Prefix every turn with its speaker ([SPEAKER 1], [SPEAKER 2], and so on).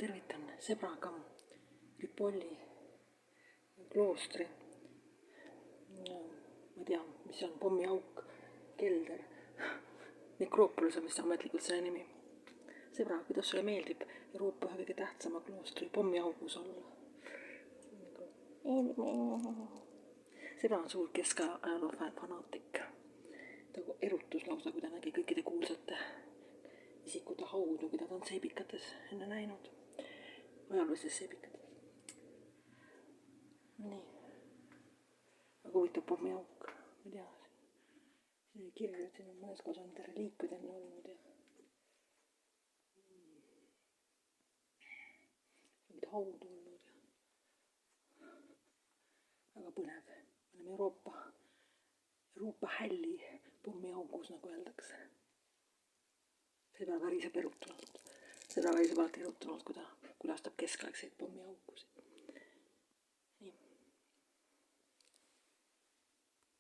[SPEAKER 1] tervitan sõbraga Ripolli kloostri. Ma ei tea, mis see on, pommiauk, kelder, nekroopolus on vist ametlikult selle nimi. Sõbra, kuidas sulle meeldib Euroopa ühe kõige tähtsama kloostri pommiaugus olla? Sõbra on suur keskajaloo fanaatik. Ta erutus lausa, kui ta nägi kõikide kuulsate isikute haudu, keda ta on seebikates enne näinud, ajaloolistes seebikates. Nii, aga huvitav pommiauk, ma ei tea, see kirju, et siin on mõnes kohas on reliikvid enne olnud ja mingid haudu olnud ja väga põnev. Me oleme Euroopa hälli pommiaugus, nagu öeldakse. Sõbra väriseb erutunult, alati erutunult, kui ta külastab keskaegseid pommi.